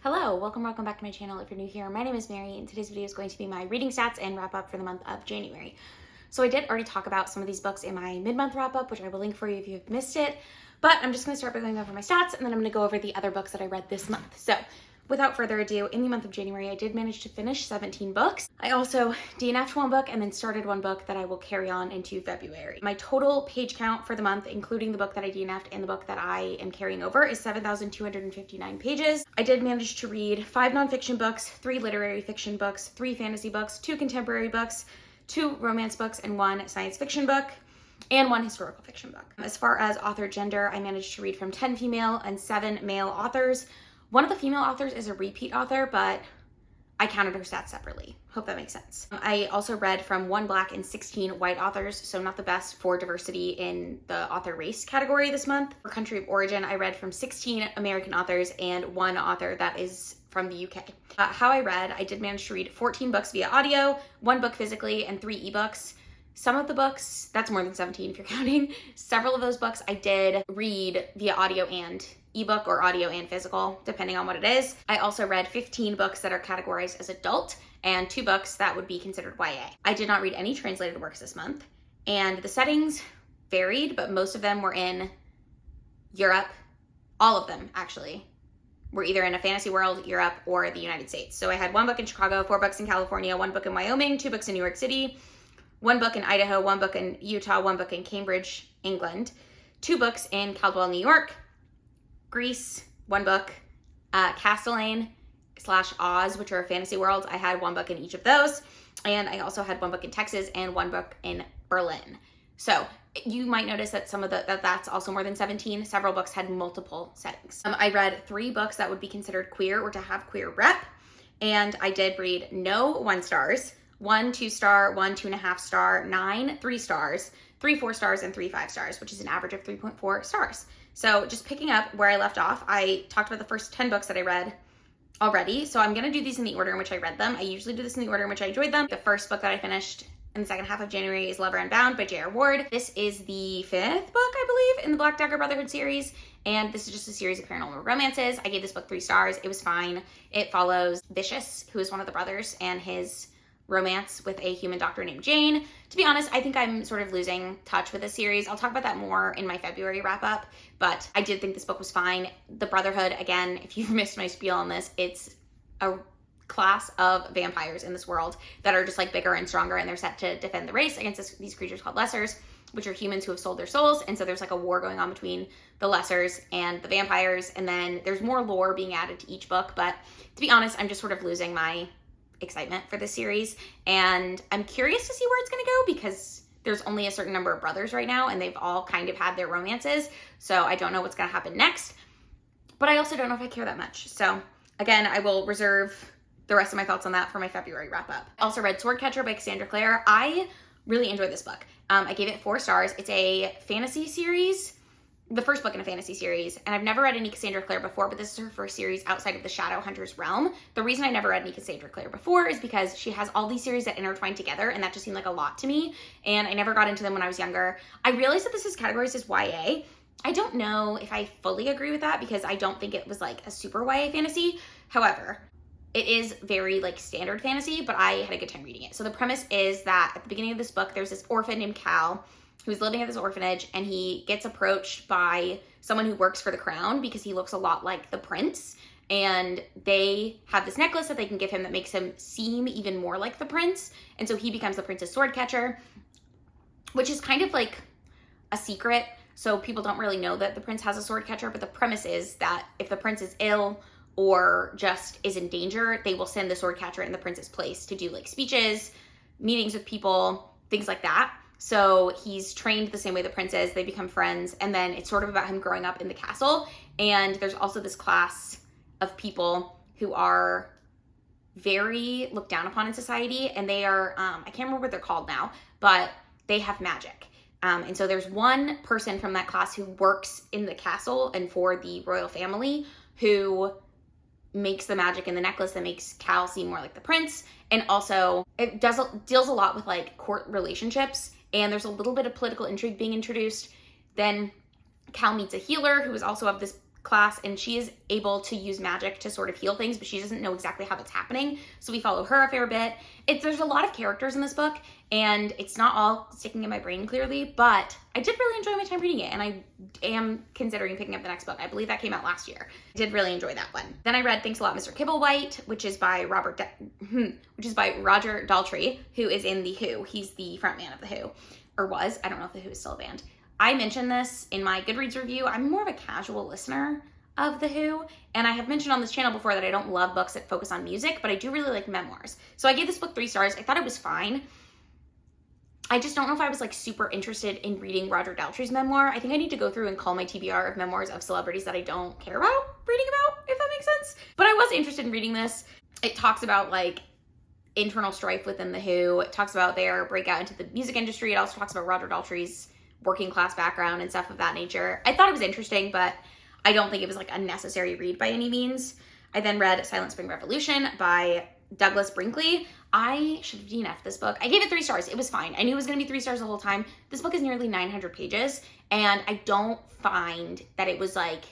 Hello, welcome back to my channel. If you're new here, my name is Mary, and today's video is going to be my reading stats and wrap up for the month of January. So I did already talk about some of these books in my mid-month wrap up, which I will link for you if you have missed it, but I'm just going to start by going over my stats, and then I'm going to go over the other books that I read this month. So without further ado, in the month of January, I did manage to finish 17 books. I also DNF'd one book and then started one book that I will carry on into February. My total page count for the month, including the book that I DNF'd and the book that I am carrying over, is 7,259 pages. I did manage to read 5 nonfiction books, 3 literary fiction books, 3 fantasy books, 2 contemporary books, 2 romance books, and 1 science fiction book, and 1 historical fiction book. As far as author gender, I managed to read from 10 female and 7 male authors. One of the female authors is a repeat author, but I counted her stats separately. Hope that makes sense. I also read from 1 Black and 16 white authors, so not the best for diversity in the author race category this month. For country of origin, I read from 16 American authors and 1 author that is from the UK. How I read, I did manage to read 14 books via audio, 1 book physically, and 3 ebooks. Some of the books, that's more than 17 if you're counting, several of those books I did read via audio and ebook or audio and physical, depending on what it is. I also read 15 books that are categorized as adult and 2 books that would be considered YA. I did not read any translated works this month, and the settings varied, but most of them were in Europe. All of them, actually, were either in a fantasy world, Europe, or the United States. So I had 1 book in Chicago, 4 books in California, 1 book in Wyoming, 2 books in New York City, 1 book in Idaho, 1 book in Utah, 1 book in Cambridge, England, 2 books in Caldwell, New York, Greece, 1 book, Castellane/Oz, which are fantasy worlds. I had 1 book in each of those. And I also had 1 book in Texas and 1 book in Berlin. So you might notice that some of that's also more than 17. Several books had multiple settings. I read 3 books that would be considered queer or to have queer rep. And I did read no 1 stars, 1 2-star, 1 2.5 star, 9 3 stars, 3 4 stars, and 3 5 stars, which is an average of 3.4 stars. So just picking up where I left off, I talked about the first 10 books that I read already. So I'm going to do these in the order in which I read them. I usually do this in the order in which I enjoyed them. The first book that I finished in the second half of January is Unbound by J.R. Ward. This is the 5th book, I believe, in the Black Dagger Brotherhood series. And this is just a series of paranormal romances. I gave this book 3 stars. It was fine. It follows Vicious, who is one of the brothers, and his romance with a human doctor named Jane. To be honest, I think I'm sort of losing touch with this series. I'll talk about that more in my February wrap up, but I did think this book was fine. The Brotherhood, again, if you've missed my spiel on this, it's a class of vampires in this world that are just like bigger and stronger, and they're set to defend the race against these creatures called Lessers, which are humans who have sold their souls. And so there's like a war going on between the Lessers and the vampires, and then there's more lore being added to each book. But to be honest, I'm just sort of losing my excitement for this series, and I'm curious to see where it's going to go because there's only a certain number of brothers right now, and they've all kind of had their romances, so I don't know what's going to happen next, but I also don't know if I care that much. So again, I will reserve the rest of my thoughts on that for my February wrap up. I also read Swordcatcher by Cassandra Clare. I really enjoyed this book. I gave it 4 stars. It's a fantasy series, the first book in a fantasy series, and I've never read any Cassandra Clare before, but this is her first series outside of the Shadowhunters realm. The reason I never read any Cassandra Clare before is because she has all these series that intertwine together, and that just seemed like a lot to me, and I never got into them when I was younger. I realized that this is categorized as YA. I don't know if I fully agree with that because I don't think it was like a super YA fantasy. However, it is very like standard fantasy, but I had a good time reading it. So the premise is that at the beginning of this book, there's this orphan named Cal who's living at this orphanage, and he gets approached by someone who works for the crown because he looks a lot like the prince, and they have this necklace that they can give him that makes him seem even more like the prince, and so he becomes the prince's sword catcher, which is kind of like a secret, so people don't really know that the prince has a sword catcher, but the premise is that if the prince is ill or just is in danger, they will send the sword catcher in the prince's place to do like speeches, meetings with people, things like that. So he's trained the same way the prince is. They become friends, and then it's sort of about him growing up in the castle. And there's also this class of people who are very looked down upon in society, and they are, I can't remember what they're called now, but they have magic. And so there's one person from that class who works in the castle and for the royal family who makes the magic in the necklace that makes Cal seem more like the prince. And also it deals a lot with like court relationships, and there's a little bit of political intrigue being introduced. Then Cal meets a healer who is also of this class, and she is able to use magic to sort of heal things, but she doesn't know exactly how that's happening. So we follow her a fair bit. There's a lot of characters in this book, and it's not all sticking in my brain clearly, but I did really enjoy my time reading it, and I am considering picking up the next book. I believe that came out last year. I did really enjoy that one. Then I read Thanks a Lot, Mr. Kibblewhite, which is by Roger Daltry, who is in The Who. He's the front man of The Who, or was. I don't know if The Who is still a band. I mentioned this in my Goodreads review. I'm more of a casual listener of The Who, and I have mentioned on this channel before that I don't love books that focus on music, but I do really like memoirs. So I gave this book 3 stars. I thought it was fine. I just don't know if I was like super interested in reading Roger Daltrey's memoir. I think I need to go through and cull my TBR of memoirs of celebrities that I don't care about reading about, if that makes sense. But I was interested in reading this. It talks about like internal strife within The Who. It talks about their breakout into the music industry. It also talks about Roger Daltrey's working class background and stuff of that nature. I thought it was interesting, but I don't think it was like a necessary read by any means. I then read Silent Spring Revolution by Douglas Brinkley. I should have DNF'd this book. I gave it 3 stars. It was fine. I knew it was going to be 3 stars the whole time. This book is nearly 900 pages, and I don't find that it was like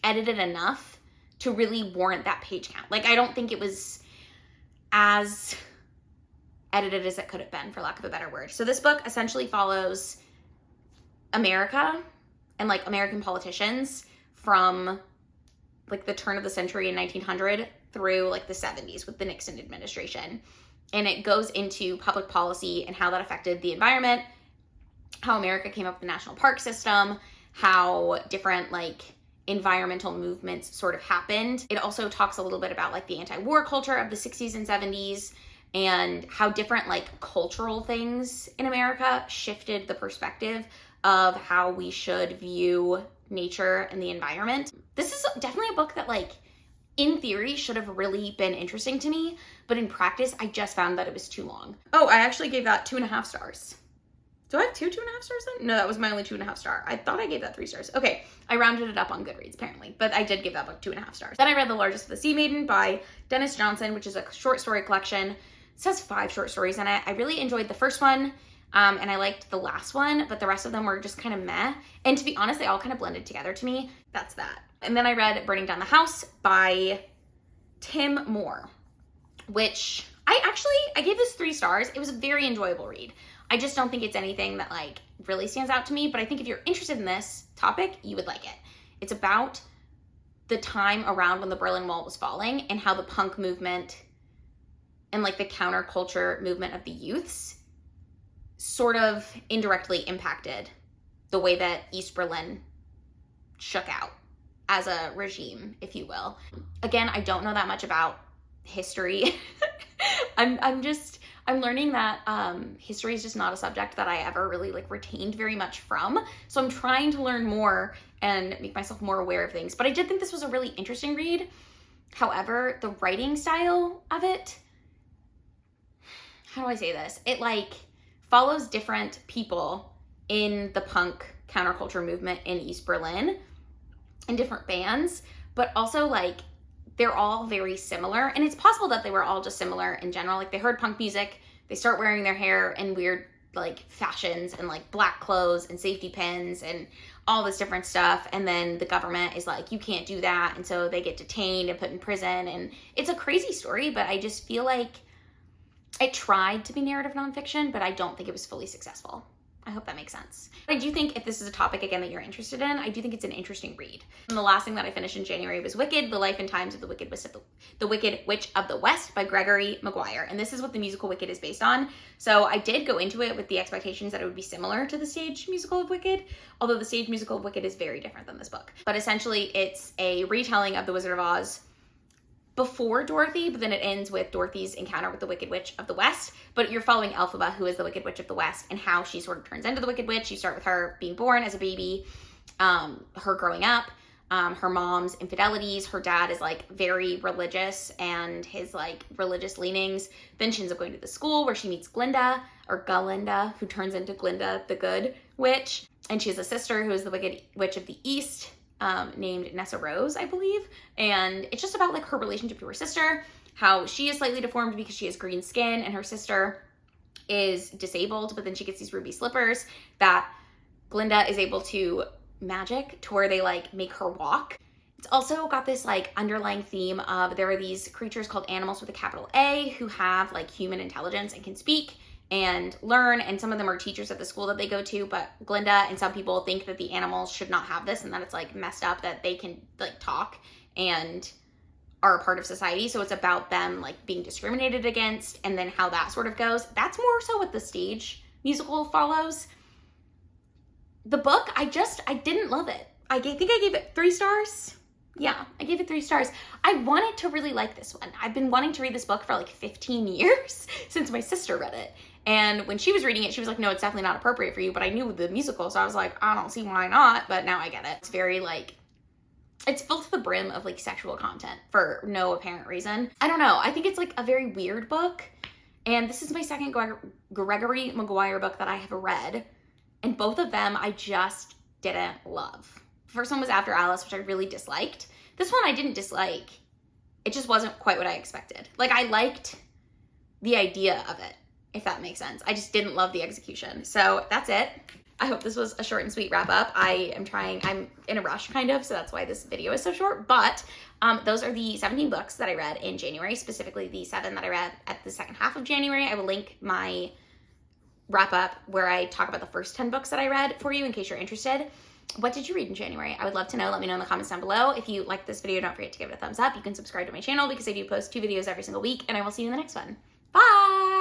edited enough to really warrant that page count. Like, I don't think it was as edited as it could have been, for lack of a better word. So this book essentially follows America and like American politicians from like the turn of the century in 1900 through like the 70s with the Nixon administration. And it goes into public policy and how that affected the environment, how America came up with the national park system, how different like environmental movements sort of happened. It also talks a little bit about like the anti-war culture of the 60s and 70s and how different like cultural things in America shifted the perspective of how we should view nature and the environment. This is definitely a book that like in theory should have really been interesting to me, but in practice I just found that it was too long. Oh, I actually gave that 2.5 stars. Do I have 2.5 stars then? No, that was my only 2.5 star. I thought I gave that 3 stars. Okay, I rounded it up on Goodreads apparently, but I did give that book 2.5 stars. Then I read The Largesse of the Sea Maiden by Denis Johnson, which is a short story collection. It says 5 short stories in it. I really enjoyed the first one. And I liked the last one, but the rest of them were just kind of meh. And to be honest, they all kind of blended together to me. That's that. And then I read Burning Down the House by Tim Mohr, which I gave this 3 stars. It was a very enjoyable read. I just don't think it's anything that like really stands out to me, but I think if you're interested in this topic, you would like it. It's about the time around when the Berlin Wall was falling and how the punk movement and like the counterculture movement of the youths sort of indirectly impacted the way that East Berlin shook out as a regime, if you will. Again, I don't know that much about history. I'm learning that history is just not a subject that I ever really like retained very much from. So I'm trying to learn more and make myself more aware of things. But I did think this was a really interesting read. However, the writing style of it, how do I say this? It like follows different people in the punk counterculture movement in East Berlin in different bands, but also like they're all very similar. And it's possible that they were all just similar in general. Like they heard punk music, they start wearing their hair in weird like fashions and like black clothes and safety pins and all this different stuff. And then the government is like, you can't do that. And so they get detained and put in prison. And it's a crazy story, but I just feel like it tried to be narrative nonfiction, but I don't think it was fully successful. I hope that makes sense. I do think if this is a topic, again, that you're interested in, I do think it's an interesting read. And the last thing that I finished in January was Wicked, The Life and Times of the Wicked Witch of the West by Gregory Maguire. And this is what the musical Wicked is based on. So I did go into it with the expectations that it would be similar to the stage musical of Wicked, although the stage musical of Wicked is very different than this book. But essentially, it's a retelling of The Wizard of Oz before Dorothy, but then it ends with Dorothy's encounter with the Wicked Witch of the West. But you're following Elphaba, who is the Wicked Witch of the West, and how she sort of turns into the Wicked Witch. You start with her being born as a baby, her growing up, her mom's infidelities. Her dad is like very religious and his like religious leanings. Then she ends up going to the school where she meets Glinda, or Galinda, who turns into Glinda the Good Witch. And she has a sister who is the Wicked Witch of the East, named Nessa Rose, I believe. And it's just about like her relationship to her sister, how she is slightly deformed because she has green skin and her sister is disabled, but then she gets these ruby slippers that Glinda is able to magic to where they like make her walk. It's also got this like underlying theme of there are these creatures called animals with a capital A who have like human intelligence and can speak and learn, and some of them are teachers at the school that they go to, but Glinda and some people think that the animals should not have this and that it's like messed up that they can like talk and are a part of society. So it's about them like being discriminated against and then how that sort of goes. That's more so what the stage musical follows. The book, I didn't love it. I think I gave it 3 stars. Yeah, I gave it 3 stars. I wanted to really like this one. I've been wanting to read this book for like 15 years since my sister read it. And when she was reading it, she was like, no, it's definitely not appropriate for you. But I knew the musical, so I was like, I don't see why not. But now I get it. It's very like, it's filled to the brim of like sexual content for no apparent reason. I don't know. I think it's like a very weird book. And this is my second Gregory Maguire book that I have read. And both of them I just didn't love. The first one was After Alice, which I really disliked. This one I didn't dislike. It just wasn't quite what I expected. Like, I liked the idea of it, if that makes sense. I just didn't love the execution. So that's it. I hope this was a short and sweet wrap up. I'm in a rush kind of, so that's why this video is so short. But those are the 17 books that I read in January, specifically the 7 that I read at the second half of January. I will link my wrap up where I talk about the first 10 books that I read for you in case you're interested. What did you read in January? I would love to know. Let me know in the comments down below. If you like this video, don't forget to give it a thumbs up. You can subscribe to my channel because I do post 2 videos every single week, and I will see you in the next one. Bye!